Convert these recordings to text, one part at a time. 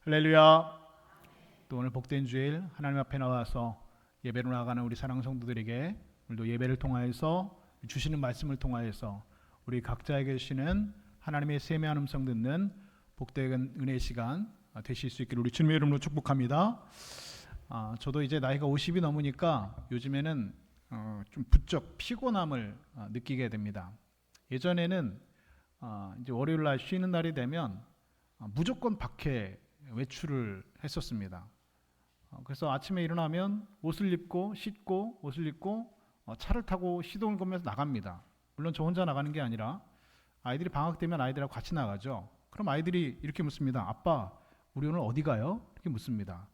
할렐루야. 또 오늘 복된 주일 하나님 앞에 나와서 예배로 나가는 우리 사랑 성도들에게 오늘도 예배를 통하여서 주시는 말씀을 통하여서 우리 각자에게 주시는 하나님의 세미한 음성 듣는 복된 은혜의 시간 되실 수 있기를 우리 주님의 이름으로 축복합니다. 저도 이제 나이가 50이 넘으니까 요즘에는 좀 부쩍 피곤함을 느끼게 됩니다. 예전에는 이제 월요일 날 쉬는 날이 되면 무조건 밖에 외출을 했었습니다. 그래서 아침에 일어나면 옷을 입고 씻고 옷을 입고 차를 타고 시동을 걸면서 나갑니다. 물론 저 혼자 나가는 게 아니라 아이들이 방학 되면 아이들하고 같이 나가죠. 그럼 아이들이 이렇게 묻습니다. 아빠, 우리 오늘 어디 가요? 이렇게 묻습니다.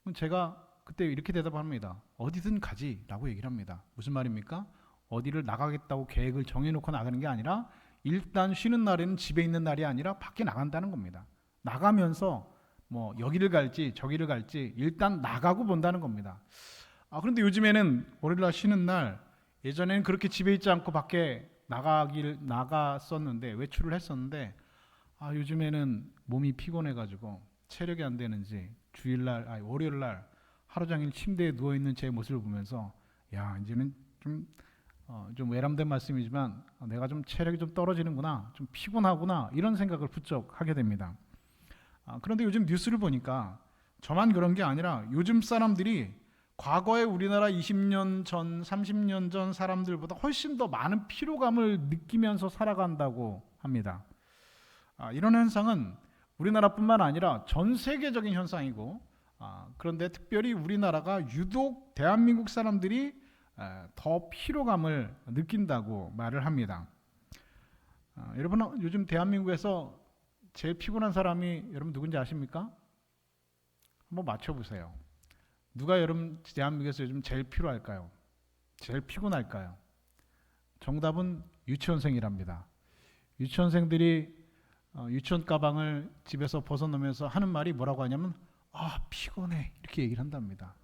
그럼 제가 그때 이렇게 대답합니다. 어디든 가지 라고 얘기를 합니다. 무슨 말입니까? 어디를 나가겠다고 계획을 정해놓고 나가는 게 아니라 일단 쉬는 날에는 집에 있는 날이 아니라 밖에 나간다는 겁니다. 나가면서 뭐 여기를 갈지 저기를 갈지 일단 나가고 본다는 겁니다. 그런데 요즘에는 월요일날 쉬는 날 예전에는 그렇게 집에 있지 않고 밖에 나갔었는데 외출을 했었는데 요즘에는 몸이 피곤해가지고 체력이 안 되는지 월요일날 하루 종일 침대에 누워 있는 제 모습을 보면서 이제는 좀 외람된 말씀이지만 내가 좀 체력이 좀 떨어지는구나, 좀 피곤하구나 이런 생각을 부쩍 하게 됩니다. 그런데 요즘 뉴스를 보니까 저만 그런 게 아니라 요즘 사람들이 과거에 우리나라 20년 전, 30년 전 사람들보다 훨씬 더 많은 피로감을 느끼면서 살아간다고 합니다. 이런 현상은 우리나라뿐만 아니라 전 세계적인 현상이고 그런데 특별히 우리나라가 유독 대한민국 사람들이 더 피로감을 느낀다고 말을 합니다. 여러분 요즘 대한민국에서 제일 피곤한 사람이 여러분 누군지 아십니까? 한번 맞춰보세요. 누가 여러분 대한민국에서 요즘 제일 피로할까요? 제일 피곤할까요? 정답은 유치원생이랍니다. 유치원생들이 유치원 가방을 집에서 벗어놓으면서 하는 말이 뭐라고 하냐면 피곤해 이렇게 얘기를 한답니다.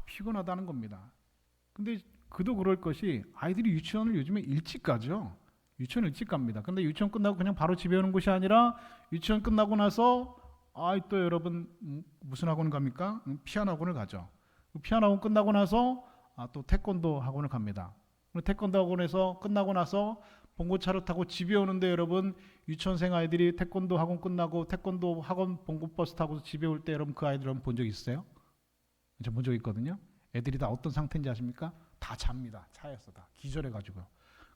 피곤하다는 겁니다. 근데 그도 그럴 것이 아이들이 유치원을 요즘에 일찍 가죠. 유치원 일찍 갑니다. 근데 유치원 끝나고 그냥 바로 집에 오는 것이 아니라 유치원 끝나고 나서 또 여러분 무슨 학원 갑니까? 피아노 학원을 가죠. 피아노 학원 끝나고 나서 또 태권도 학원을 갑니다. 태권도 학원에서 끝나고 나서 봉고차를 타고 집에 오는데 여러분 유치원생 아이들이 태권도 학원 끝나고 태권도 학원 봉고버스 타고 집에 올 때 여러분 그 아이들 한번 본 적 있어요? 저 본 적 있거든요. 애들이 다 어떤 상태인지 아십니까? 다 잡니다. 차에서 다 기절해가지고요.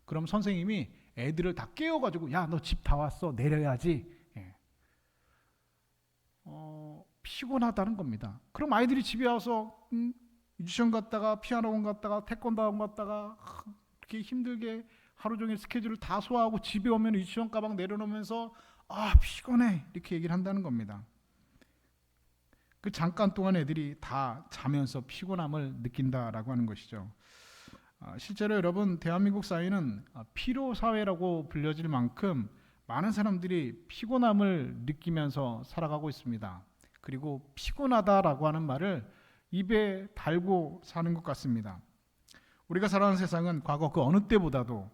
그럼 선생님이 애들을 다 깨워가지고 너 집 다 왔어 내려야지. 피곤하다는 겁니다. 그럼 아이들이 집에 와서 유치원 갔다가 피아노 학원 갔다가 태권도 학원 갔다가 이렇게 힘들게 하루 종일 스케줄을 다 소화하고 집에 오면 유치원 가방 내려놓으면서 피곤해 이렇게 얘기를 한다는 겁니다. 그 잠깐 동안 애들이 다 자면서 피곤함을 느낀다라고 하는 것이죠. 실제로 여러분 대한민국 사회는 피로 사회라고 불려질 만큼 많은 사람들이 피곤함을 느끼면서 살아가고 있습니다. 그리고 피곤하다라고 하는 말을 입에 달고 사는 것 같습니다. 우리가 살아가는 세상은 과거 그 어느 때보다도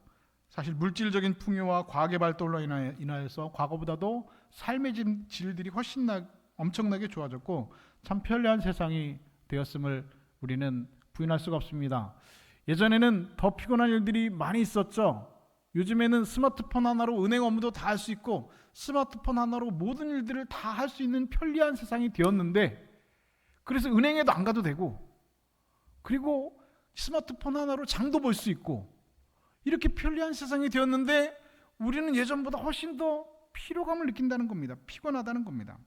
사실 물질적인 풍요와 과학의 발달로 인하여서 과거보다도 삶의 질들이 훨씬 엄청나게 좋아졌고 참 편리한 세상이 되었음을 우리는 부인할 수가 없습니다. 예전에는 더 피곤한 일들이 많이 있었죠. 요즘에는 스마트폰 하나로 은행 업무도 다 할 수 있고 스마트폰 하나로 모든 일들을 다 할 수 있는 편리한 세상이 되었는데 그래서 은행에도 안 가도 되고 그리고 스마트폰 하나로 장도 볼 수 있고 이렇게 편리한 세상이 되었는데 우리는 예전보다 훨씬 더 피로감을 느낀다는 겁니다. 피곤하다는 겁니다.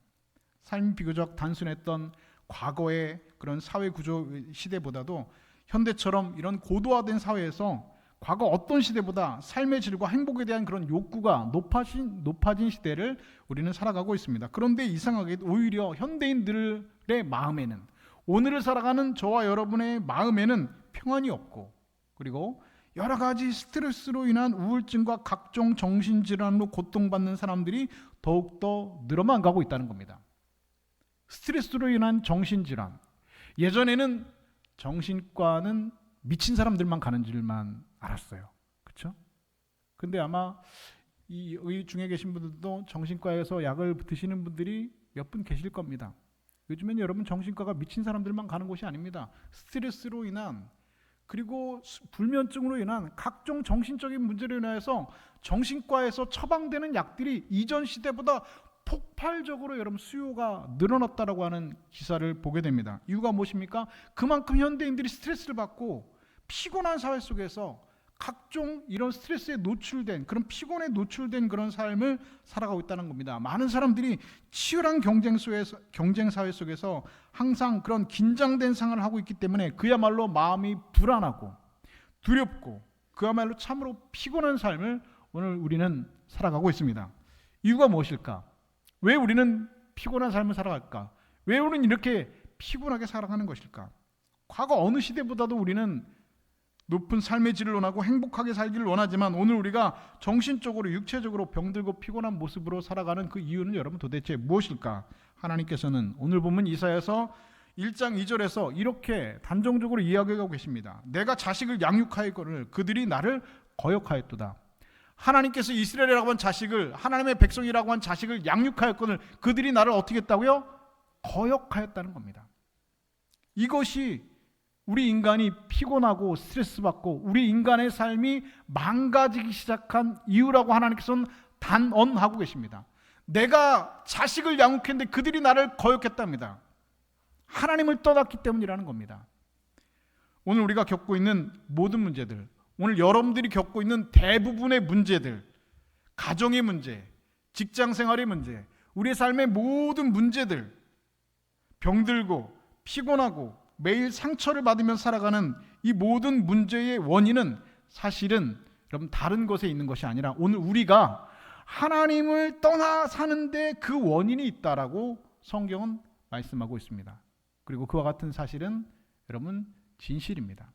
삶이 비교적 단순했던 과거의 그런 사회 구조 시대보다도 현대처럼 이런 고도화된 사회에서 과거 어떤 시대보다 삶의 질과 행복에 대한 그런 욕구가 높아진 시대를 우리는 살아가고 있습니다. 그런데 이상하게 오히려 현대인들의 마음에는 오늘을 살아가는 저와 여러분의 마음에는 평안이 없고 그리고 여러 가지 스트레스로 인한 우울증과 각종 정신질환으로 고통받는 사람들이 더욱더 늘어만 가고 있다는 겁니다. 스트레스로 인한 정신질환. 예전에는 정신과는 미친 사람들만 가는 줄만 알았어요. 그렇죠? 근데 아마 이 중에 계신 분들도 정신과에서 약을 드시는 분들이 몇 분 계실 겁니다. 요즘엔 여러분 정신과가 미친 사람들만 가는 곳이 아닙니다. 스트레스로 인한 그리고 불면증으로 인한 각종 정신적인 문제로 인해서 정신과에서 처방되는 약들이 이전 시대보다 폭발적으로 여러분 수요가 늘어났다라고 하는 기사를 보게 됩니다. 이유가 무엇입니까? 그만큼 현대인들이 스트레스를 받고 피곤한 사회 속에서 각종 이런 스트레스에 노출된 그런 피곤에 노출된 그런 삶을 살아가고 있다는 겁니다. 많은 사람들이 치열한 경쟁 사회 속에서 항상 그런 긴장된 생활을 하고 있기 때문에 그야말로 마음이 불안하고 두렵고 그야말로 참으로 피곤한 삶을 오늘 우리는 살아가고 있습니다. 이유가 무엇일까? 왜 우리는 피곤한 삶을 살아갈까? 왜 우리는 이렇게 피곤하게 살아가는 것일까? 과거 어느 시대보다도 우리는 높은 삶의 질을 원하고 행복하게 살기를 원하지만 오늘 우리가 정신적으로 육체적으로 병들고 피곤한 모습으로 살아가는 그 이유는 여러분 도대체 무엇일까? 하나님께서는 오늘 보면 이사야서 1장 2절에서 이렇게 단정적으로 이야기하고 계십니다. 내가 자식을 양육하였거늘 그들이 나를 거역하였도다. 하나님께서 이스라엘이라고 한 자식을 하나님의 백성이라고 한 자식을 양육하였거늘 그들이 나를 어떻게 했다고요? 거역하였다는 겁니다. 이것이 우리 인간이 피곤하고 스트레스 받고 우리 인간의 삶이 망가지기 시작한 이유라고 하나님께서는 단언하고 계십니다. 내가 자식을 양육했는데 그들이 나를 거역했답니다. 하나님을 떠났기 때문이라는 겁니다. 오늘 우리가 겪고 있는 모든 문제들, 오늘 여러분들이 겪고 있는 대부분의 문제들, 가정의 문제, 직장 생활의 문제, 우리의 삶의 모든 문제들, 병들고 피곤하고 매일 상처를 받으며 살아가는 이 모든 문제의 원인은 사실은 여러분 다른 것에 있는 것이 아니라 오늘 우리가 하나님을 떠나 사는데 그 원인이 있다라고 성경은 말씀하고 있습니다. 그리고 그와 같은 사실은 여러분 진실입니다.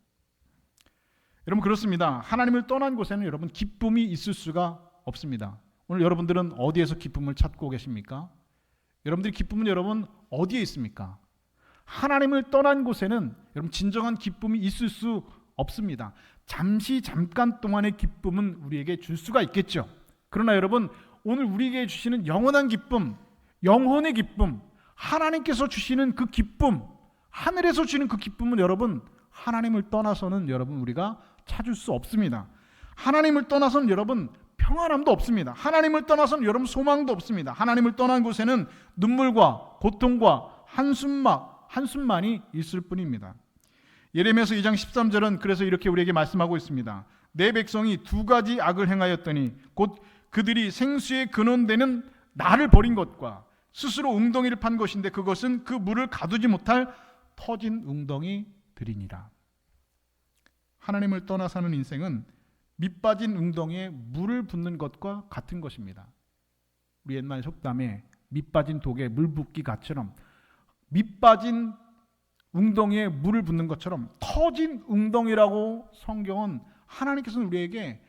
여러분 그렇습니다. 하나님을 떠난 곳에는 여러분 기쁨이 있을 수가 없습니다. 오늘 여러분들은 어디에서 기쁨을 찾고 계십니까? 여러분들의 기쁨은 여러분 어디에 있습니까? 하나님을 떠난 곳에는 여러분 진정한 기쁨이 있을 수 없습니다. 잠깐 동안의 기쁨은 우리에게 줄 수가 있겠죠. 그러나 여러분 오늘 우리에게 주시는 영원한 기쁨, 영혼의 기쁨, 하나님께서 주시는 그 기쁨, 하늘에서 주시는 그 기쁨은 여러분 하나님을 떠나서는 여러분 우리가 찾을 수 없습니다. 하나님을 떠나서는 여러분 평안함도 없습니다. 하나님을 떠나서는 여러분 소망도 없습니다. 하나님을 떠난 곳에는 눈물과 고통과 한숨만이 있을 뿐입니다. 예레미야서 2장 13절은 그래서 이렇게 우리에게 말씀하고 있습니다. 내 백성이 두 가지 악을 행하였더니 곧 그들이 생수의 근원되는 나를 버린 것과 스스로 웅덩이를 판 것인데 그것은 그 물을 가두지 못할 터진 웅덩이들이니라. 하나님을 떠나 사는 인생은 밑빠진 웅덩이에 물을 붓는 것과 같은 것입니다. 우리 옛말 속담에 밑빠진 독에 물 붓기 같처럼 밑빠진 웅덩이에 물을 붓는 것처럼 터진 웅덩이라고 성경은 하나님께서는 우리에게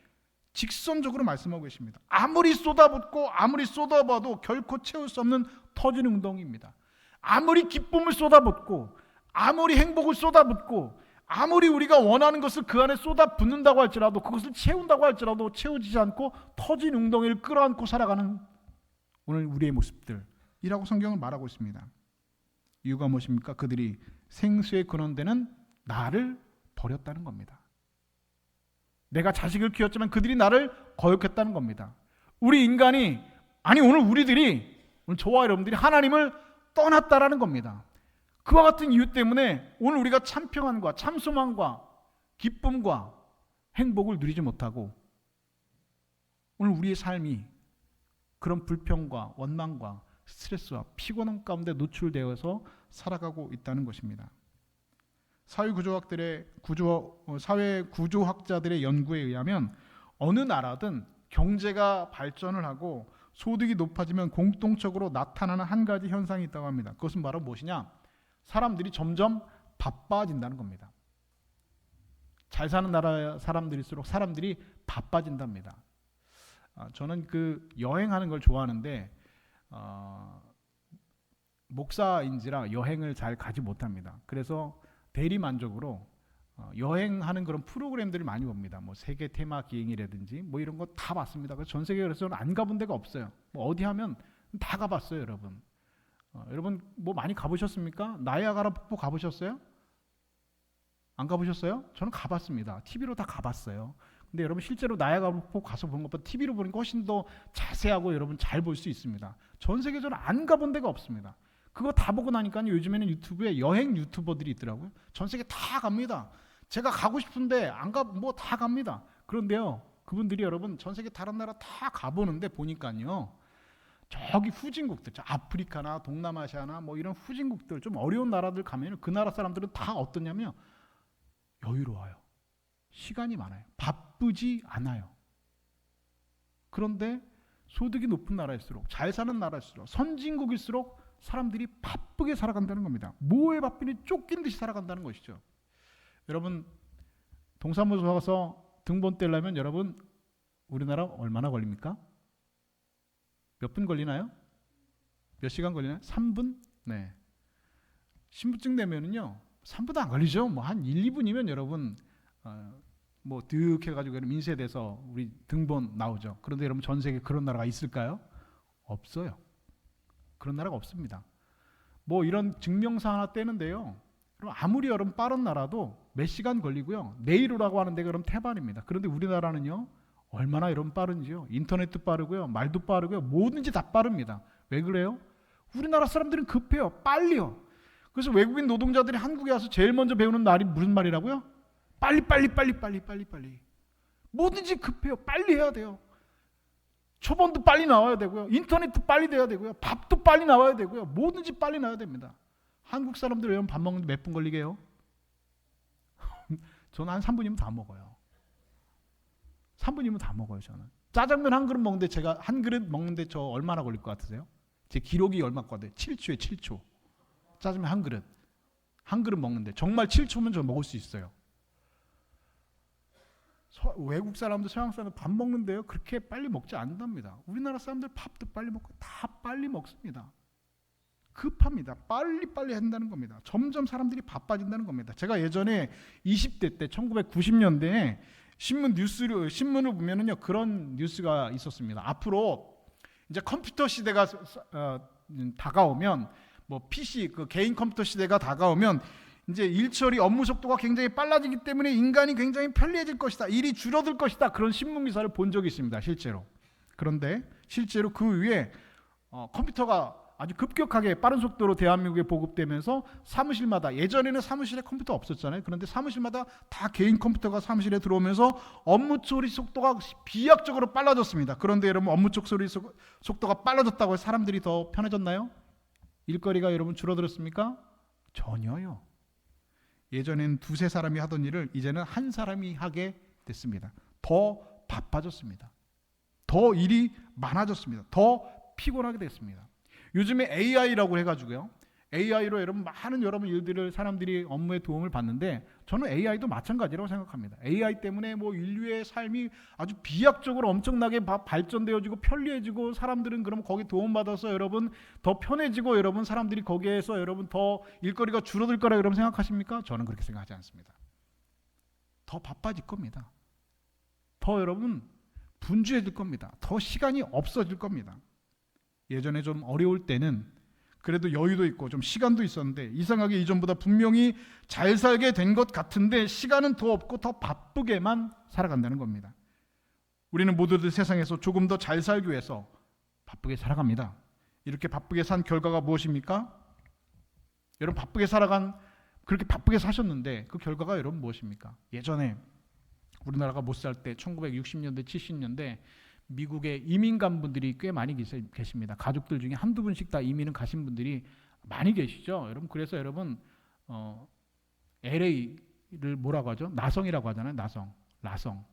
직선적으로 말씀하고 계십니다. 아무리 쏟아붓고 아무리 쏟아봐도 결코 채울 수 없는 터진 웅덩이입니다. 아무리 기쁨을 쏟아붓고 아무리 행복을 쏟아붓고 아무리 우리가 원하는 것을 그 안에 쏟아붓는다고 할지라도 그것을 채운다고 할지라도 채워지지 않고 터진 웅덩이를 끌어안고 살아가는 오늘 우리의 모습들이라고 성경은 말하고 있습니다. 이유가 무엇입니까? 그들이 생수의 근원되는 나를 버렸다는 겁니다. 내가 자식을 키웠지만 그들이 나를 거역했다는 겁니다. 우리 인간이 오늘 우리들이 오늘 저와 여러분들이 하나님을 떠났다라는 겁니다. 그와 같은 이유 때문에 오늘 우리가 참 평안과 참 소망과 기쁨과 행복을 누리지 못하고 오늘 우리의 삶이 그런 불평과 원망과 스트레스와 피곤함 가운데 노출되어서 살아가고 있다는 것입니다. 사회 구조학자들의 연구에 의하면 어느 나라든 경제가 발전을 하고 소득이 높아지면 공통적으로 나타나는 한 가지 현상이 있다고 합니다. 그것은 바로 무엇이냐? 사람들이 점점 바빠진다는 겁니다. 잘 사는 나라 사람들일수록 사람들이 바빠진답니다. 저는 그 여행하는 걸 좋아하는데 목사인지라 여행을 잘 가지 못합니다. 그래서 대리만족으로 여행하는 그런 프로그램들을 많이 봅니다. 뭐 세계 테마 기행이라든지 뭐 이런 거 다 봤습니다. 그래서 전 세계에 그래서 안 가본 데가 없어요. 뭐 어디 하면 다 가봤어요, 여러분. 여러분 뭐 많이 가보셨습니까? 나이아가라 폭포 가보셨어요? 안 가보셨어요? 저는 가봤습니다. TV로 다 가봤어요. 근데 여러분 실제로 나이아가라 폭포 가서 보는 것보다 TV로 보니까 훨씬 더 자세하고 여러분 잘 볼 수 있습니다. 전 세계적으로 안 가본 데가 없습니다. 그거 다 보고 나니까 요즘에는 유튜브에 여행 유튜버들이 있더라고요. 전 세계 다 갑니다. 제가 가고 싶은데 안 가, 뭐 다 갑니다. 그런데요, 그분들이 여러분 전 세계 다른 나라 다 가보는데 보니까요, 저기 후진국들, 아프리카나 동남아시아나 뭐 이런 후진국들 좀 어려운 나라들 가면 그 나라 사람들은 다 어떠냐면 여유로워요. 시간이 많아요. 바쁘지 않아요. 그런데 소득이 높은 나라일수록, 잘 사는 나라일수록, 선진국일수록 사람들이 바쁘게 살아간다는 겁니다. 뭐에 바쁘니 쫓긴 듯이 살아간다는 것이죠. 여러분 동사무소 가서 등본 떼려면 여러분 우리나라 얼마나 걸립니까? 몇 분 걸리나요? 몇 시간 걸리나요? 3분? 네. 신분증 내면은요 3분도 안 걸리죠. 뭐 한 1, 2분이면 여러분 뭐 득 해가지고 민세돼서 우리 등본 나오죠. 그런데 여러분 전 세계 그런 나라가 있을까요? 없어요. 그런 나라가 없습니다. 뭐 이런 증명서 하나 떼는데요, 그럼 아무리 여러분 빠른 나라도 몇 시간 걸리고요, 내일 오라고 하는데 그럼 태반입니다. 그런데 우리나라는요 얼마나 여러분 빠른지요. 인터넷도 빠르고요, 말도 빠르고요, 뭐든지 다 빠릅니다. 왜 그래요? 우리나라 사람들은 급해요. 빨리요. 그래서 외국인 노동자들이 한국에 와서 제일 먼저 배우는 말이 무슨 말이라고요? 빨리. 뭐든지 급해요. 빨리 해야 돼요. 초본도 빨리 나와야 되고요, 인터넷도 빨리 돼야 되고요, 밥도 빨리 나와야 되고요, 뭐든지 빨리 나와야 됩니다. 한국 사람들 왜 밥 먹는데 몇 분 걸리게 해요? 저는 한 3분이면 다 먹어요. 3분이면 다 먹어요. 저는 짜장면 한 그릇 먹는데, 제가 한 그릇 먹는데 저 얼마나 걸릴 것 같으세요? 제 기록이 얼마거든요. 7초에 7초. 짜장면 한 그릇 먹는데 정말 7초면 저 먹을 수 있어요. 외국 사람들, 서양 사람들 밥 먹는데요 그렇게 빨리 먹지 않는답니다. 우리나라 사람들 밥도 빨리 먹고 다 빨리 먹습니다. 급합니다. 빨리 한다는 겁니다. 점점 사람들이 바빠진다는 겁니다. 제가 예전에 20대 때 1990년대에 신문을 보면은요 그런 뉴스가 있었습니다. 앞으로 이제 컴퓨터 시대가 다가오면, 뭐 PC 그 개인 컴퓨터 시대가 다가오면 이제 일처리 업무 속도가 굉장히 빨라지기 때문에 인간이 굉장히 편리해질 것이다, 일이 줄어들 것이다, 그런 신문 기사를 본 적이 있습니다. 실제로. 그런데 실제로 그 위에 컴퓨터가 아주 급격하게 빠른 속도로 대한민국에 보급되면서 사무실마다, 예전에는 사무실에 컴퓨터 없었잖아요. 그런데 사무실마다 다 개인 컴퓨터가 사무실에 들어오면서 업무 처리 속도가 비약적으로 빨라졌습니다. 그런데 여러분 업무 처리 속도가 빨라졌다고 해서 사람들이 더 편해졌나요? 일거리가 여러분 줄어들었습니까? 전혀요. 예전에는 두세 사람이 하던 일을 이제는 한 사람이 하게 됐습니다. 더 바빠졌습니다. 더 일이 많아졌습니다. 더 피곤하게 됐습니다. 요즘에 AI라고 해가지고요, AI로 여러분 일들을 사람들이 업무에 도움을 받는데, 저는 AI도 마찬가지라고 생각합니다. AI 때문에 뭐 인류의 삶이 아주 비약적으로 엄청나게 발전되어지고 편리해지고, 사람들은 그럼 거기 도움받아서 여러분 더 편해지고, 여러분 사람들이 거기에서 여러분 더 일거리가 줄어들 거라 여러분 생각하십니까? 저는 그렇게 생각하지 않습니다. 더 바빠질 겁니다. 더 여러분 분주해질 겁니다. 더 시간이 없어질 겁니다. 예전에 좀 어려울 때는 그래도 여유도 있고 좀 시간도 있었는데, 이상하게 이전보다 분명히 잘 살게 된 것 같은데 시간은 더 없고 더 바쁘게만 살아간다는 겁니다. 우리는 모두들 세상에서 조금 더 잘 살기 위해서 바쁘게 살아갑니다. 이렇게 바쁘게 산 결과가 무엇입니까? 여러분 그렇게 바쁘게 사셨는데 그 결과가 여러분 무엇입니까? 예전에 우리나라가 못 살 때 1960년대 70년대 미국에 이민 간 분들이 꽤 많이 계십니다. 가족들 중에 한두 분씩 다 이민을 가신 분들이 많이 계시죠. 여러분 그래서 여러분 LA를 뭐라고 하죠? 나성이라고 하잖아요. 나성.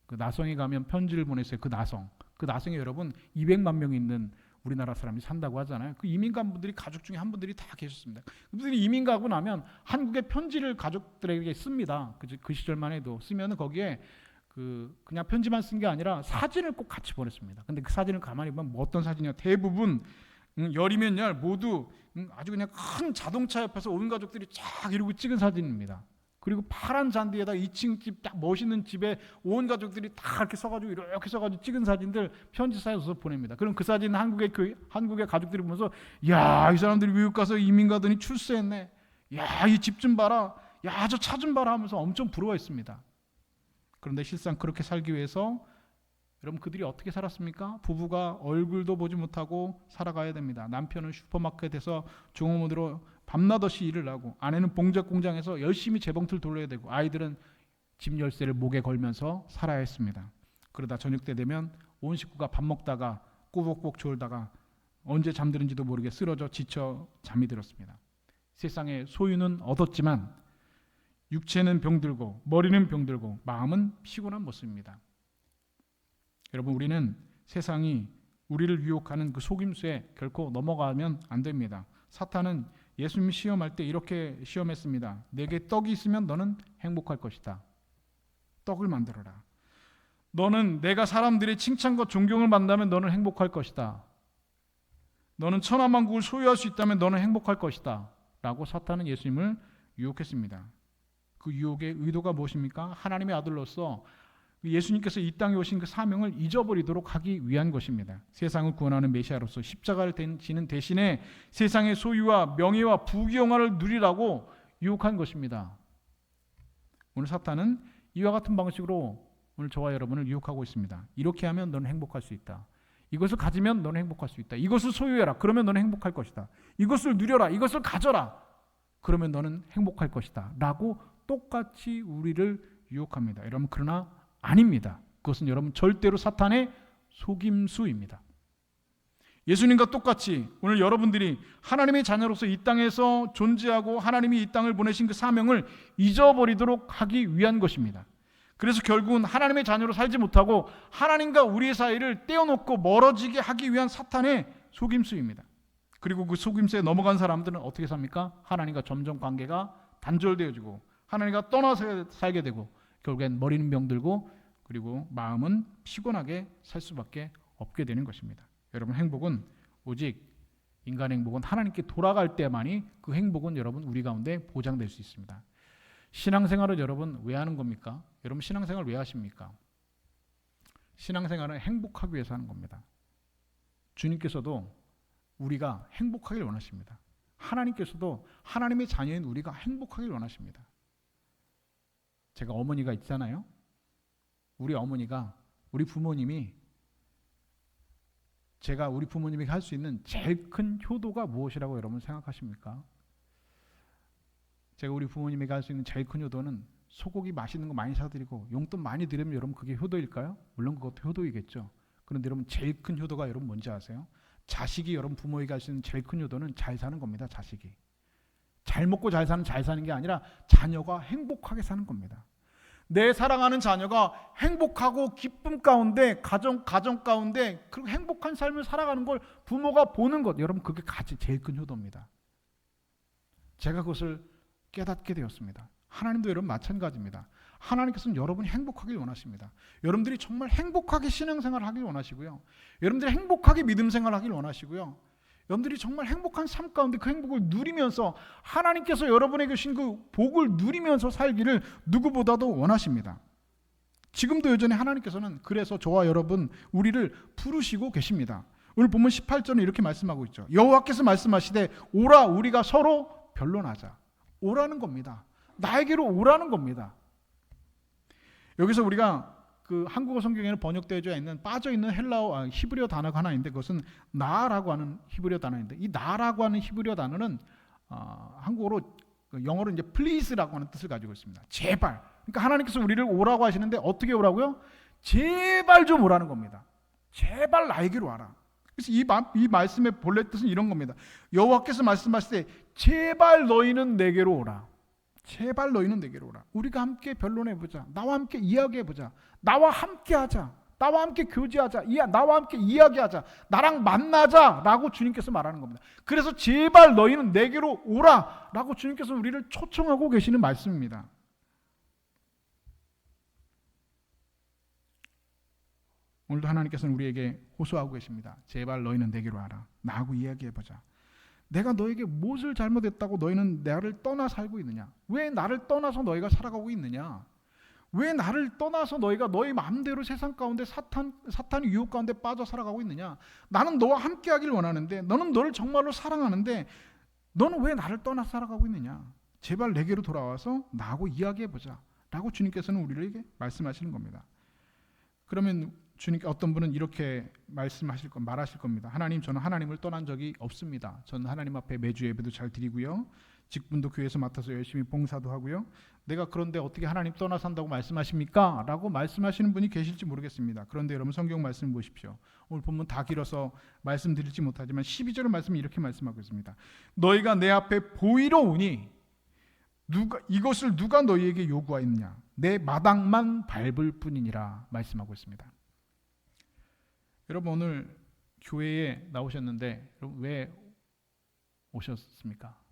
그 나성에 가면 편지를 보냈어요. 그 나성에 여러분 200만 명 있는 우리나라 사람이 산다고 하잖아요. 그 이민 간 분들이 가족 중에 한 분들이 다 계셨습니다. 그분들이 이민 가고 나면 한국에 편지를 가족들에게 씁니다. 그 시절만 해도 쓰면은 거기에 그냥 편지만 쓴 게 아니라 사진을 꼭 같이 보냈습니다. 근데 그 사진을 가만히 보면 뭐 어떤 사진이냐, 대부분 열이면 열 모두 아주 그냥 큰 자동차 옆에서 온 가족들이 쫙 이러고 찍은 사진입니다. 그리고 파란 잔디에다 2층 집 딱 멋있는 집에 온 가족들이 다 이렇게 서가지고 이렇게 서가지고 찍은 사진들 편지사에 써서 보냅니다. 그럼 그 사진 한국의 가족들이 보면서 야, 이 사람들이 미국 가서 이민 가더니 출세했네. 야, 이 집 좀 봐라. 야, 저 차 좀 봐라 하면서 엄청 부러워했습니다. 그런데 실상 그렇게 살기 위해서 여러분 그들이 어떻게 살았습니까? 부부가 얼굴도 보지 못하고 살아가야 됩니다. 남편은 슈퍼마켓에서 종업원으로 밤낮없이 일을 하고 아내는 봉작 공장에서 열심히 재봉틀 돌려야 되고 아이들은 집 열쇠를 목에 걸면서 살아야 했습니다. 그러다 저녁 때 되면 온 식구가 밥 먹다가 꾸벅꾸벅 졸다가 언제 잠드는지도 모르게 쓰러져 지쳐 잠이 들었습니다. 세상의 소유는 얻었지만 육체는 병들고 머리는 병들고 마음은 피곤한 모습입니다. 여러분 우리는 세상이 우리를 유혹하는 그 속임수에 결코 넘어가면 안 됩니다. 사탄은 예수님 시험할 때 이렇게 시험했습니다. 내게 떡이 있으면 너는 행복할 것이다. 떡을 만들어라. 너는 내가 사람들의 칭찬과 존경을 받는다면 너는 행복할 것이다. 너는 천하만국을 소유할 수 있다면 너는 행복할 것이다. 라고 사탄은 예수님을 유혹했습니다. 그 유혹의 의도가 무엇입니까? 하나님의 아들로서 예수님께서 이 땅에 오신 그 사명을 잊어버리도록 하기 위한 것입니다. 세상을 구원하는 메시아로서 십자가를 지는 대신에 세상의 소유와 명예와 부귀영화를 누리라고 유혹한 것입니다. 오늘 사탄은 이와 같은 방식으로 오늘 저와 여러분을 유혹하고 있습니다. 이렇게 하면 너는 행복할 수 있다. 이것을 가지면 너는 행복할 수 있다. 이것을 소유해라. 그러면 너는 행복할 것이다. 이것을 누려라. 이것을 가져라. 그러면 너는 행복할 것이다. 라고 똑같이 우리를 유혹합니다. 여러분 그러나 아닙니다. 그것은 여러분 절대로 사탄의 속임수입니다. 예수님과 똑같이 오늘 여러분들이 하나님의 자녀로서 이 땅에서 존재하고 하나님이 이 땅을 보내신 그 사명을 잊어버리도록 하기 위한 것입니다. 그래서 결국은 하나님의 자녀로 살지 못하고 하나님과 우리의 사이를 떼어놓고 멀어지게 하기 위한 사탄의 속임수입니다. 그리고 그 속임수에 넘어간 사람들은 어떻게 삽니까? 하나님과 점점 관계가 단절되어지고 하나님과 떠나서 살게 되고 결국엔 머리는 병들고 그리고 마음은 피곤하게 살 수밖에 없게 되는 것입니다. 여러분 행복은 오직 인간의 행복은 하나님께 돌아갈 때만이 그 행복은 여러분 우리 가운데 보장될 수 있습니다. 신앙생활을 여러분 왜 하는 겁니까? 여러분 신앙생활 왜 하십니까? 신앙생활은 행복하기 위해서 하는 겁니다. 주님께서도 우리가 행복하길 원하십니다. 하나님께서도 하나님의 자녀인 우리가 행복하길 원하십니다. 제가 어머니가 있잖아요. 우리 어머니가 우리 부모님이 제가 우리 부모님에게 할 수 있는 제일 큰 효도가 무엇이라고 여러분 생각하십니까? 제가 우리 부모님에게 할 수 있는 제일 큰 효도는 소고기 맛있는 거 많이 사드리고 용돈 많이 드리면 여러분 그게 효도일까요? 물론 그것도 효도이겠죠. 그런데 여러분 제일 큰 효도가 여러분 뭔지 아세요? 자식이 여러분 부모에게 할 수 있는 제일 큰 효도는 잘 사는 겁니다. 자식이. 잘 먹고 잘 사는 게 아니라 자녀가 행복하게 사는 겁니다. 내 사랑하는 자녀가 행복하고 기쁨 가운데 가정 가운데 그리고 행복한 삶을 살아가는 걸 부모가 보는 것 여러분 그게 제일 큰 효도입니다. 제가 그것을 깨닫게 되었습니다. 하나님도 여러분 마찬가지입니다. 하나님께서는 여러분이 행복하길 원하십니다. 여러분들이 정말 행복하게 신앙생활을 하길 원하시고요. 여러분들이 행복하게 믿음생활을 하길 원하시고요. 여러분들이 정말 행복한 삶 가운데 그 행복을 누리면서 하나님께서 여러분에게 주신 그 복을 누리면서 살기를 누구보다도 원하십니다. 지금도 여전히 하나님께서는 그래서 저와 여러분 우리를 부르시고 계십니다. 오늘 본문 18절은 이렇게 말씀하고 있죠. 여호와께서 말씀하시되 오라 우리가 서로 변론하자. 오라는 겁니다. 나에게로 오라는 겁니다. 여기서 우리가 그 한국어 성경에는 번역되어져 있는 빠져있는 히브리어 단어가 하나 있는데 그것은 나라고 하는 히브리어 단어인데 이 나라고 하는 히브리어 단어는 한국어로 영어로 이제 please라고 하는 뜻을 가지고 있습니다. 제발. 그러니까 하나님께서 우리를 오라고 하시는데 어떻게 오라고요? 제발 좀 오라는 겁니다. 제발 나에게로 와라. 그래서 이 말씀의 본래 뜻은 이런 겁니다. 여호와께서 말씀하실 때 제발 너희는 내게로 오라. 제발 너희는 내게로 오라. 우리가 함께 변론해보자. 나와 함께 이야기해보자. 나와 함께 하자. 나와 함께 교제하자. 나와 함께 이야기하자. 나랑 만나자. 라고 주님께서 말하는 겁니다. 그래서 제발 너희는 내게로 오라. 라고 주님께서 우리를 초청하고 계시는 말씀입니다. 오늘도 하나님께서는 우리에게 호소하고 계십니다. 제발 너희는 내게로 와라. 나하고 이야기해보자. 내가 너에게 무엇을 잘못했다고 너희는 나를 떠나 살고 있느냐? 왜 나를 떠나서 너희가 살아가고 있느냐? 왜 나를 떠나서 너희가 너희 마음대로 세상 가운데 사탄의 유혹 가운데 빠져 살아가고 있느냐? 나는 너와 함께 하길 원하는데, 너는 너를 정말로 사랑하는데 너는 왜 나를 떠나 살아가고 있느냐? 제발 내게로 돌아와서 나하고 이야기해보자 라고 주님께서는 우리에게 말씀하시는 겁니다. 그러면 주님께 어떤 분은 이렇게 말하실 겁니다. 하나님, 저는 하나님을 떠난 적이 없습니다. 저는 하나님 앞에 매주 예배도 잘 드리고요, 직분도 교회에서 맡아서 열심히 봉사도 하고요. 내가 그런데 어떻게 하나님 떠나 산다고 말씀하십니까? 라고 말씀하시는 분이 계실지 모르겠습니다. 그런데 여러분 성경 말씀 보십시오. 오늘 본문 다 길어서 말씀드리지 못하지만 12절 말씀이 이렇게 말씀하고 있습니다. 너희가 내 앞에 보이러 오니 이것을 누가 너희에게 요구하였느냐? 내 마당만 밟을 뿐이니라 말씀하고 있습니다. 여러분 오늘 교회에 나오셨는데 여러분 왜 오셨습니까?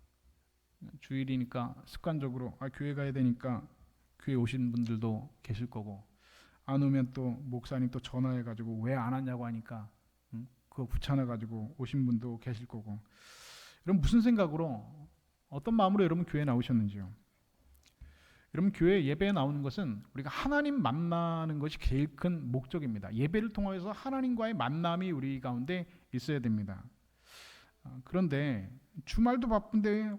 주일이니까 습관적으로 교회 가야 되니까 교회 오신 분들도 계실 거고, 안 오면 또 목사님 또 전화해가지고 왜 안 왔냐고 하니까 그거 귀찮아가지고 오신 분도 계실 거고, 여러분 무슨 생각으로 어떤 마음으로 여러분 교회에 나오셨는지요? 여러분 교회 예배에 나오는 것은 우리가 하나님 만나는 것이 제일 큰 목적입니다. 예배를 통해서 하나님과의 만남이 우리 가운데 있어야 됩니다. 그런데 주말도 바쁜데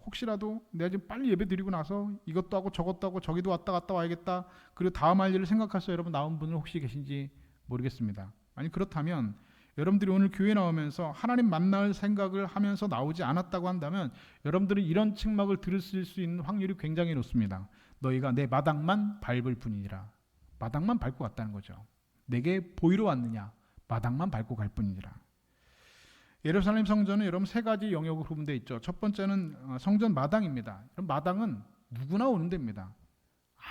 혹시라도 내가 지금 빨리 예배 드리고 나서 이것도 하고 저것도 하고 저기도 왔다 갔다 와야겠다, 그리고 다음 할 일을 생각해서 여러분 나온 분은 혹시 계신지 모르겠습니다. 아니 그렇다면 여러분들이 오늘 교회 나오면서 하나님 만날 생각을 하면서 나오지 않았다고 한다면 여러분들은 이런 책막을 들으실 수 있는 확률이 굉장히 높습니다. 너희가 내 마당만 밟을 뿐이니라. 마당만 밟고 갔다는 거죠. 내게 보이러 왔느냐? 마당만 밟고 갈 뿐이니라. 예루살렘 성전은 여러분 세 가지 영역으로 구분되어 있죠. 첫 번째는 성전 마당입니다. 마당은 누구나 오는 데입니다.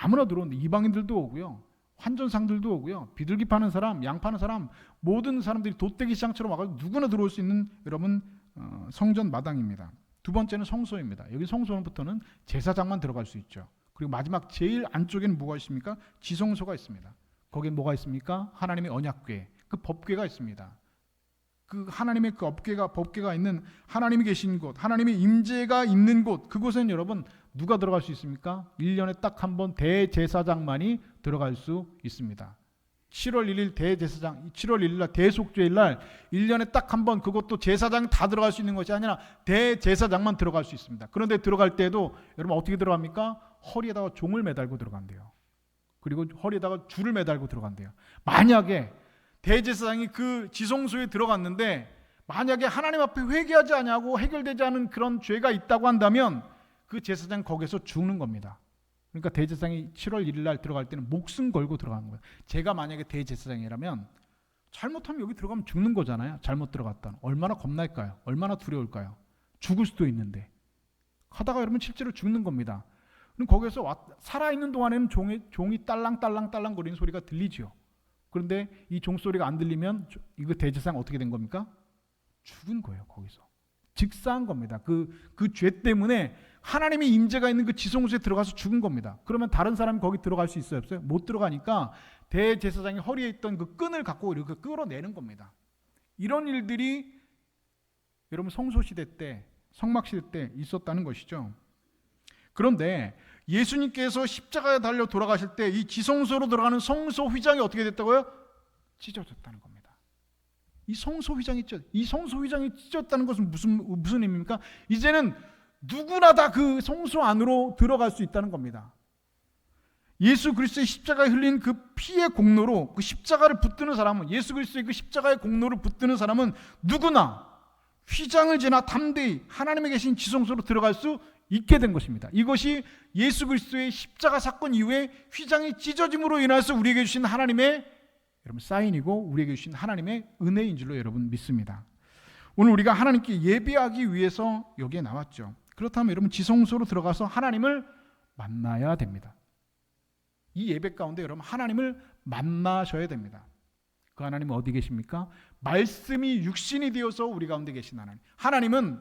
아무나 들어오는데 이방인들도 오고요, 환전상들도 오고요, 비둘기 파는 사람, 양 파는 사람, 모든 사람들이 돗대기 시장처럼 와서 누구나 들어올 수 있는 여러분 성전 마당입니다. 두 번째는 성소입니다. 여기 성소부터는 제사장만 들어갈 수 있죠. 그리고 마지막 제일 안쪽에는 뭐가 있습니까? 지성소가 있습니다. 거기에 뭐가 있습니까? 하나님의 언약궤, 그 법궤가 있습니다. 그 하나님의 그 법궤가 있는 하나님이 계신 곳, 하나님의 임재가 있는 곳, 그곳에는 여러분 누가 들어갈 수 있습니까? 1년에 딱 한 번 대제사장만이 들어갈 수 있습니다. 7월 1일 대제사장, 7월 1일 날 대속죄일 날 1년에 딱 한 번, 그것도 제사장 다 들어갈 수 있는 것이 아니라 대제사장만 들어갈 수 있습니다. 그런데 들어갈 때도 여러분 어떻게 들어갑니까? 허리에다가 종을 매달고 들어간대요. 그리고 허리에다가 줄을 매달고 들어간대요. 만약에 대제사장이 그 지성소에 들어갔는데 만약에 하나님 앞에 회개하지 않냐고 해결되지 않은 그런 죄가 있다고 한다면 그 제사장 거기서 죽는 겁니다. 그러니까 대제사장이 7월 1일 날 들어갈 때는 목숨 걸고 들어가는 거예요. 제가 만약에 대제사장이라면 잘못하면 여기 들어가면 죽는 거잖아요. 잘못 들어갔다. 얼마나 겁날까요? 얼마나 두려울까요? 죽을 수도 있는데 하다가 여러분 실제로 죽는 겁니다. 그럼 거기서 살아있는 동안에는 종이 딸랑딸랑 거리는 소리가 들리죠. 그런데 이 종소리가 안 들리면 이거 대제사장 어떻게 된 겁니까? 죽은 거예요. 거기서 즉사한 겁니다. 그 죄 때문에 하나님의 임재가 있는 그 지성소에 들어가서 죽은 겁니다. 그러면 다른 사람이 거기 들어갈 수 있어요? 없어요? 못 들어가니까 대제사장이 허리에 있던 그 끈을 갖고 이렇게 끌어내는 겁니다. 이런 일들이 여러분 성소시대 때, 성막시대 때 있었다는 것이죠. 그런데 예수님께서 십자가에 달려 돌아가실 때 이 지성소로 들어가는 성소 휘장이 어떻게 됐다고요? 찢어졌다는 겁니다. 이 성소 휘장이 찢어졌다는 것은 무슨 의미입니까? 이제는 누구나 다 그 성소 안으로 들어갈 수 있다는 겁니다. 예수 그리스도의 십자가에 흘린 그 피의 공로로 그 십자가를 붙드는 사람은, 예수 그리스도의 그 십자가의 공로를 붙드는 사람은 누구나 휘장을 지나 담대히 하나님에 계신 지성소로 들어갈 수 있게 된 것입니다. 이것이 예수 그리스도의 십자가 사건 이후에 휘장이 찢어짐으로 인해서 우리에게 주신 하나님의 여러분 사인이고 우리에게 주신 하나님의 은혜인 줄로 여러분 믿습니다. 오늘 우리가 하나님께 예배하기 위해서 여기에 나왔죠. 그렇다면 여러분 지성소로 들어가서 하나님을 만나야 됩니다. 이 예배 가운데 여러분 하나님을 만나셔야 됩니다. 그 하나님은 어디 계십니까? 말씀이 육신이 되어서 우리 가운데 계신 하나님. 하나님은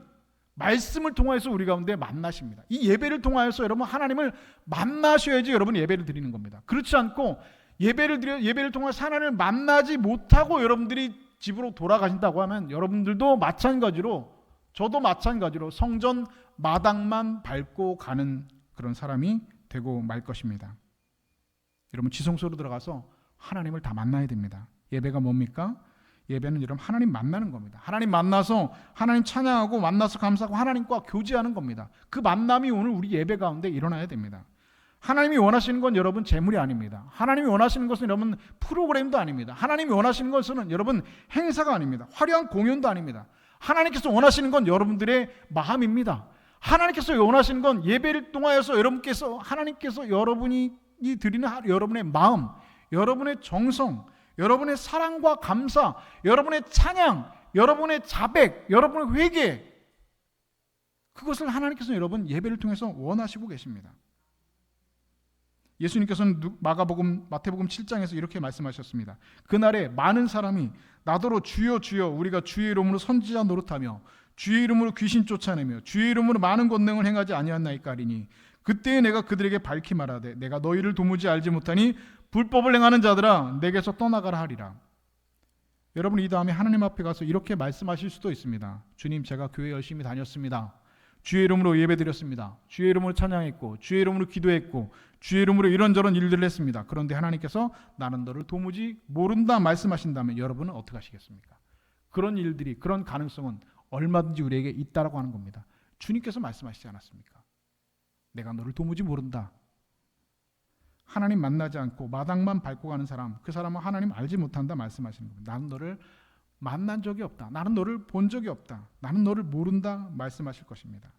말씀을 통해서 우리 가운데 만나십니다. 이 예배를 통하여서 여러분 하나님을 만나셔야지 여러분 예배를 드리는 겁니다. 그렇지 않고 예배를 통해서 하나님을 만나지 못하고 여러분들이 집으로 돌아가신다고 하면 여러분들도 마찬가지로 저도 마찬가지로 성전 마당만 밟고 가는 그런 사람이 되고 말 것입니다. 여러분, 지성소로 들어가서 하나님을 다 만나야 됩니다. 예배가 뭡니까? 예배는 여러분 하나님 만나는 겁니다. 하나님 만나서 하나님 찬양하고 만나서 감사하고 하나님과 교제하는 겁니다. 그 만남이 오늘 우리 예배 가운데 일어나야 됩니다. 하나님이 원하시는 건 여러분 재물이 아닙니다. 하나님이 원하시는 것은 여러분 프로그램도 아닙니다. 하나님이 원하시는 것은 여러분 행사가 아닙니다. 화려한 공연도 아닙니다. 하나님께서 원하시는 건 여러분들의 마음입니다. 하나님께서 원하시는 건 예배를 통하여서 하나님께서 여러분이 드리는 여러분의 마음, 여러분의 정성, 여러분의 사랑과 감사, 여러분의 찬양, 여러분의 자백, 여러분의 회개, 그것을 하나님께서 여러분 예배를 통해서 원하시고 계십니다. 예수님께서는 마태복음 7장에서 이렇게 말씀하셨습니다. 그날에 많은 사람이 나더러 주여 주여 우리가 주의 이름으로 선지자 노릇하며 주의 이름으로 귀신 쫓아내며 주의 이름으로 많은 권능을 행하지 아니하나이까 하리니 그때에 내가 그들에게 밝히 말하되 내가 너희를 도무지 알지 못하니 불법을 행하는 자들아 내게서 떠나가라 하리라. 여러분, 이 다음에 하나님 앞에 가서 이렇게 말씀하실 수도 있습니다. 주님, 제가 교회 열심히 다녔습니다. 주의 이름으로 예배드렸습니다. 주의 이름으로 찬양했고 주의 이름으로 기도했고 주의 이름으로 이런저런 일들을 했습니다. 그런데 하나님께서 나는 너를 도무지 모른다 말씀하신다면 여러분은 어떻게 하시겠습니까? 그런 일들이, 그런 가능성은 얼마든지 우리에게 있다라고 하는 겁니다. 주님께서 말씀하시지 않았습니까? 내가 너를 도무지 모른다. 하나님 만나지 않고 마당만 밟고 가는 사람, 그 사람은 하나님 알지 못한다 말씀하시는 겁니다. 나는 너를 만난 적이 없다. 나는 너를 본 적이 없다. 나는 너를 모른다 말씀하실 것입니다.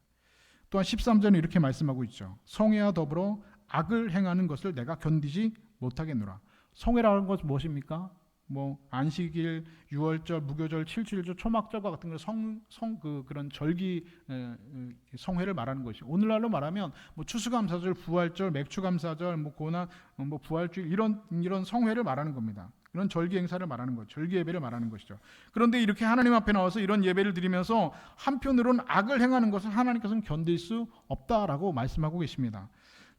또한 13절은 이렇게 말씀하고 있죠. 성회와 더불어 악을 행하는 것을 내가 견디지 못하겠노라. 성회라는 것은 무엇입니까? 안식일, 유월절, 무교절, 칠칠절, 초막절과 같은 그런 절기 성회를 말하는 것이, 오늘날로 말하면 추수감사절, 부활절, 맥주감사절, 고난, 부활주일 이런 성회를 말하는 겁니다. 이런 절기 행사를 말하는 거죠. 절기 예배를 말하는 것이죠. 그런데 이렇게 하나님 앞에 나와서 이런 예배를 드리면서 한편으로는 악을 행하는 것을 하나님께서는 견딜 수 없다라고 말씀하고 계십니다.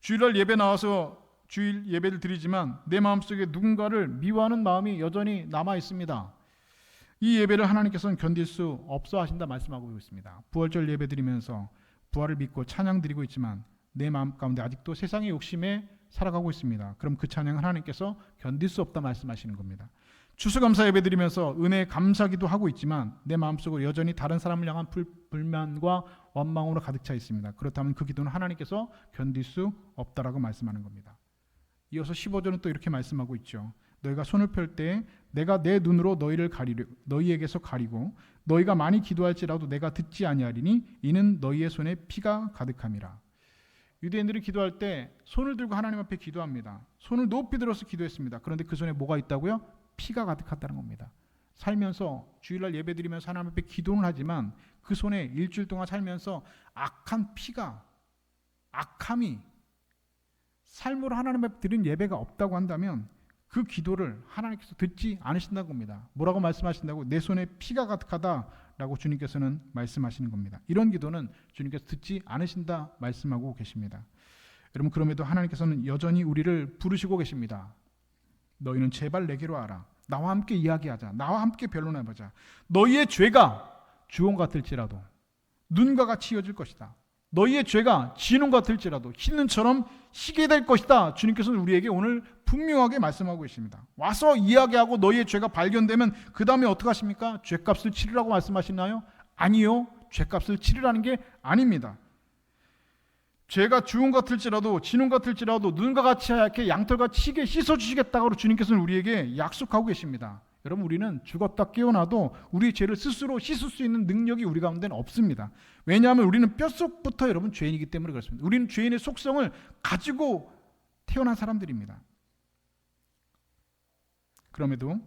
주일날 예배 나와서 주일 예배를 드리지만 내 마음속에 누군가를 미워하는 마음이 여전히 남아 있습니다. 이 예배를 하나님께서는 견딜 수 없어 하신다 말씀하고 있습니다. 부활절 예배 드리면서 부활을 믿고 찬양 드리고 있지만 내 마음 가운데 아직도 세상의 욕심에 살아가고 있습니다. 그럼 그 찬양을 하나님께서 견딜 수 없다 말씀하시는 겁니다. 추수감사 예배 드리면서 은혜에 감사기도 하고 있지만 내 마음속으로 여전히 다른 사람을 향한 불만과 원망으로 가득 차 있습니다. 그렇다면 그 기도는 하나님께서 견딜 수 없다라고 말씀하는 겁니다. 이어서 15절은 또 이렇게 말씀하고 있죠. 너희가 손을 펼 때 내가 내 눈으로 너희에게서 가리고 너희가 많이 기도할지라도 내가 듣지 아니하리니 이는 너희의 손에 피가 가득함이라. 유대인들이 기도할 때 손을 들고 하나님 앞에 기도합니다. 손을 높이 들어서 기도했습니다. 그런데 그 손에 뭐가 있다고요? 피가 가득했다는 겁니다. 살면서 주일날 예배드리면서 하나님 앞에 기도는 하지만 그 손에 일주일 동안 살면서 악함이 삶으로 하나님 앞에 드린 예배가 없다고 한다면 그 기도를 하나님께서 듣지 않으신다는 겁니다. 뭐라고 말씀하신다고? 내 손에 피가 가득하다라고 주님께서는 말씀하시는 겁니다. 이런 기도는 주님께서 듣지 않으신다 말씀하고 계십니다. 여러분, 그럼에도 하나님께서는 여전히 우리를 부르시고 계십니다. 너희는 제발 내게로 와라. 나와 함께 이야기하자. 나와 함께 변론해보자. 너희의 죄가 주홍 같을지라도 눈과 같이 이어질 것이다. 너희의 죄가 진홍 같을지라도 흰눈처럼 희게 될 것이다. 주님께서는 우리에게 오늘 분명하게 말씀하고 계십니다. 와서 이야기하고 너희의 죄가 발견되면 그 다음에 어떻게 하십니까? 죄값을 치르라고 말씀하시나요? 아니요. 죄값을 치르라는 게 아닙니다. 죄가 주홍 같을지라도 진홍 같을지라도 눈과 같이 하얗게 양털같이 희게 씻어주시겠다고 주님께서는 우리에게 약속하고 계십니다. 여러분, 우리는 죽었다 깨어나도 우리의 죄를 스스로 씻을 수 있는 능력이 우리 가운데는 없습니다. 왜냐하면 우리는 뼛속부터 여러분 죄인이기 때문에 그렇습니다. 우리는 죄인의 속성을 가지고 태어난 사람들입니다. 그럼에도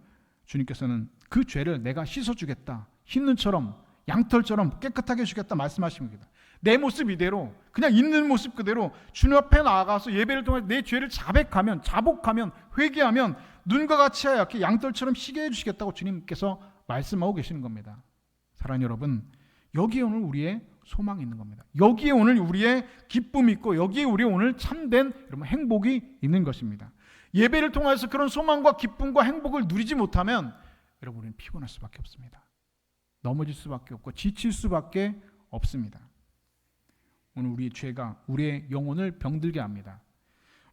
주님께서는 그 죄를 내가 씻어주겠다. 흰눈처럼 양털처럼 깨끗하게 해주겠다 말씀하십니다. 내 모습 이대로 그냥 있는 모습 그대로 주님 앞에 나아가서 예배를 통해 내 죄를 자복하면 회개하면 눈과 같이 하얗게 양털처럼 희게 해주시겠다고 주님께서 말씀하고 계시는 겁니다. 사랑하는 여러분, 여기에 오늘 우리의 소망이 있는 겁니다. 여기에 오늘 우리의 기쁨이 있고 여기에 우리의 오늘 참된 여러분 행복이 있는 것입니다. 예배를 통해서 그런 소망과 기쁨과 행복을 누리지 못하면 여러분 우리는 피곤할 수밖에 없습니다. 넘어질 수밖에 없고 지칠 수밖에 없습니다. 오늘 우리의 죄가 우리의 영혼을 병들게 합니다.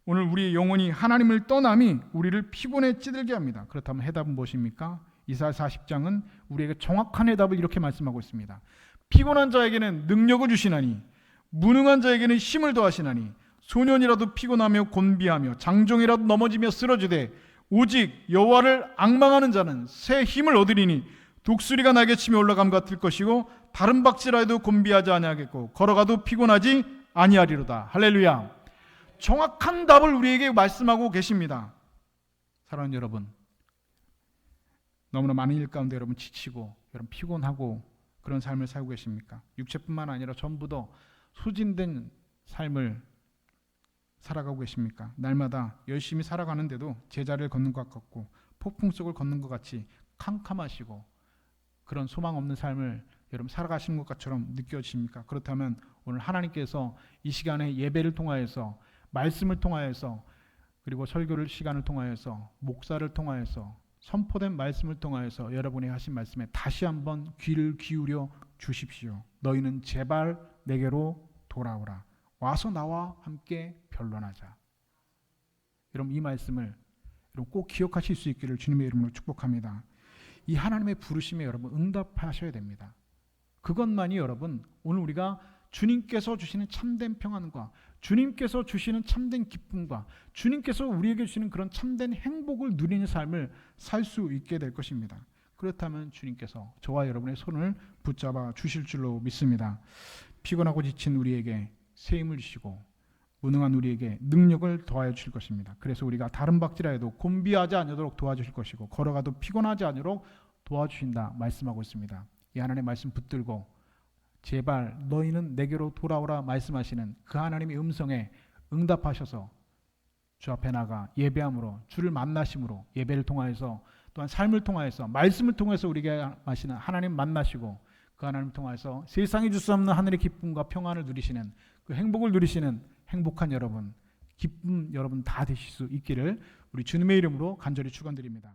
오늘 우리의 영혼이 하나님을 떠남이 우리를 피곤에 찌들게 합니다. 그렇다면 해답은 무엇입니까? 이사야 40장은 우리에게 정확한 해답을 이렇게 말씀하고 있습니다. 피곤한 자에게는 능력을 주시나니 무능한 자에게는 힘을 더하시나니 소년이라도 피곤하며 곤비하며 장종이라도 넘어지며 쓰러지되 오직 여호와를 앙망하는 자는 새 힘을 얻으리니 독수리가 날개 치며 올라감 같을 것이고 다른 박질하여도 곤비하지 아니하겠고 걸어가도 피곤하지 아니하리로다. 할렐루야. 정확한 답을 우리에게 말씀하고 계십니다. 사랑하는 여러분, 너무나 많은 일 가운데 여러분 지치고 여러분 피곤하고 그런 삶을 살고 계십니까? 육체뿐만 아니라 전부 다 소진된 삶을 살아가고 계십니까? 날마다 열심히 살아가는데도 제자리를 걷는 것 같고 폭풍 속을 걷는 것 같이 캄캄하시고 그런 소망 없는 삶을 여러분 살아가시는 것처럼 느껴지십니까? 그렇다면 오늘 하나님께서 이 시간에 예배를 통하여서 말씀을 통하여서 그리고 설교를 시간을 통하여서 목사를 통하여서 선포된 말씀을 통하여서 여러분이 하신 말씀에 다시 한번 귀를 기울여 주십시오. 너희는 제발 내게로 돌아오라. 와서 나와 함께 변론하자. 여러분 이 말씀을 여러분 꼭 기억하실 수 있기를 주님의 이름으로 축복합니다. 이 하나님의 부르심에 여러분 응답하셔야 됩니다. 그것만이 여러분 오늘 우리가 주님께서 주시는 참된 평안과 주님께서 주시는 참된 기쁨과 주님께서 우리에게 주시는 그런 참된 행복을 누리는 삶을 살 수 있게 될 것입니다. 그렇다면 주님께서 저와 여러분의 손을 붙잡아 주실 줄로 믿습니다. 피곤하고 지친 우리에게 새 힘을 주시고 무능한 우리에게 능력을 더하여 주실 것입니다. 그래서 우리가 다른 박질하여도 곤비하지 않도록 도와주실 것이고 걸어가도 피곤하지 않도록 도와주신다 말씀하고 있습니다. 이 하나님의 말씀 붙들고 제발 너희는 내게로 돌아오라 말씀하시는 그 하나님의 음성에 응답하셔서 주 앞에 나가 예배함으로 주를 만나심으로 예배를 통하여서 또한 삶을 통하여서 말씀을 통해서 우리에게 하시는 하나님 만나시고 그 하나님을 통해서 세상이 줄 수 없는 하늘의 기쁨과 평안을 누리시는 그 행복을 누리시는 행복한 여러분, 기쁨 여러분 다 되실 수 있기를 우리 주님의 이름으로 간절히 축원드립니다.